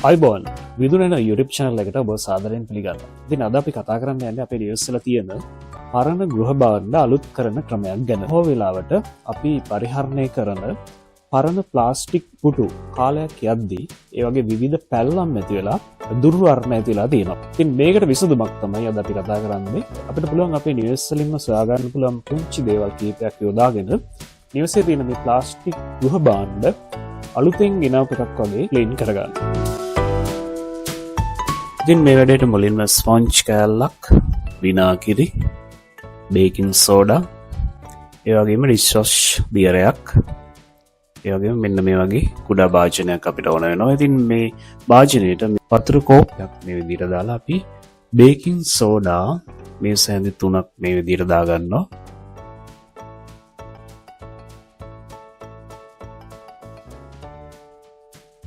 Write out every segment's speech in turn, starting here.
අයිබෝන් විදුරන YouTube channel එකට ඔබ සාදරයෙන් පිළිගන්නවා. ඉතින් අද අපි කතා කරන්න යන්නේ අපේ නිවස් වල තියෙන පරණ ගෘහ භාණ්ඩ අලුත් කරන ක්‍රමයක් ගැන. බොහෝ වෙලාවට අපි පරිහරණය කරන පරණ ප්ලාස්ටික් පුටු කාලයක් යද්දී ඒ වගේ විවිධ පැල්ලම් ඇති වෙලා දුර්වර්ණ ඇති වෙලා තියෙනවා. ඉතින් මේකට විසඳුමක් තමයි අද අපි කතා කරන්නේ. අපිට පුළුවන් අපේ නිවස් වලින්ම සොයා ගන්න පුළුවන් පුංචි දේවල් කීපයක් යොදාගෙන නිවසේ තියෙන මේ ප්ලාස්ටික් ගෘහ භාණ්ඩ අලුතෙන් ගෙනාව එකක් වගේ ක්ලීන් කරගන්න. ඉතින් මේ වැඩේට මුලින්ම ස්පොන්ජ් කෑල්ලක්, විනාගිරි, බේකින් සෝඩා, ඒ වගේම ඩිෂ්වොෂ් බියරයක්, ඒ වගේම මෙන්න මේ වගේ කුඩා භාජනයක් අපිට ඕන වෙනවා. ඉතින් මේ භාජනයට වතුර කෝප්පයක් මේ විදිහට දාලා අපි බේකින් සෝඩා මේ සැඳි 3ක් මේ විදිහට දාගන්නවා.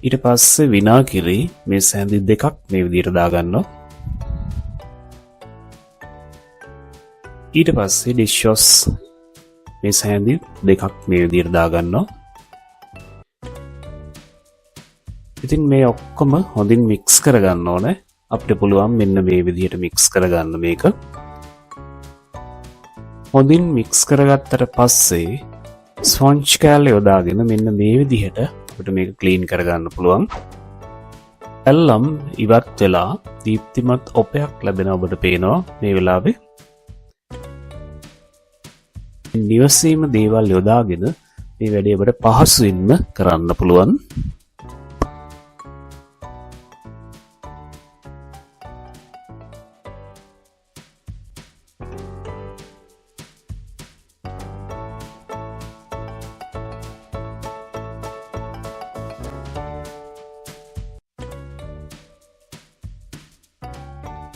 ඊට පස්සේ විනාගිරි මේ සැඳි 2ක් මේ විදිහට දාගන්නවා. ඊට පස්සේ ඩිෂ්වොෂ් මේ සැඳි 2ක් මේ විදිහට දාගන්නවා. ඉතින් මේ ඔක්කොම හොඳින් මික්ස් කරගන්න ඕනේ. අපිට පුළුවන් මෙන්න මේ විදිහට මික්ස් කරගන්න මේක. හොඳින් මික්ස් කරගත්තට පස්සේ ස්පොන්ජ් කෑල්ල යොදාගෙන මෙන්න මේ විදිහට අපිට මේක ක්ලීන් කරගන්න පුළුවන්. පැල්ලම් ඉවත් වෙලා දීප්තිමත් ඔපයක් ලැබෙන ඔබට පේනවා මේ වෙලාවේ. නිවසේම දේවල් යොදාගෙන මේ වැඩේ ඔබට පහසුවෙන්ම කරන්න පුළුවන්.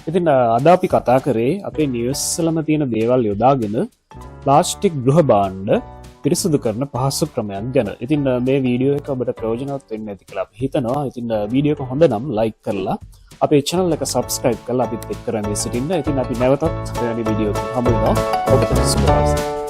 ඉතින් අද අපි කතා කරේ අපේ නිවස් වලම තියෙන දේවල් යොදාගෙන ප්ලාස්ටික් ගෘහ භාණ්ඩ පිරිසිදු කරන පහසු ක්‍රමයක් ගැන. ඉතින් මේ වීඩියෝ එක ඔබට ප්‍රයෝජනවත් වෙන්න ඇති කියලා අපි හිතනවා. ඉතින් වීඩියෝ එක හොඳ නම් ලයික් කරලා අපේ channel එක subscribe කරලා අපිත් එක්ක රැඳී සිටින්න. ඉතින් අපි නැවතත් වෙනදි වීඩියෝ එකක් හමු වෙනවා. ඔබට සුබ දවසක්.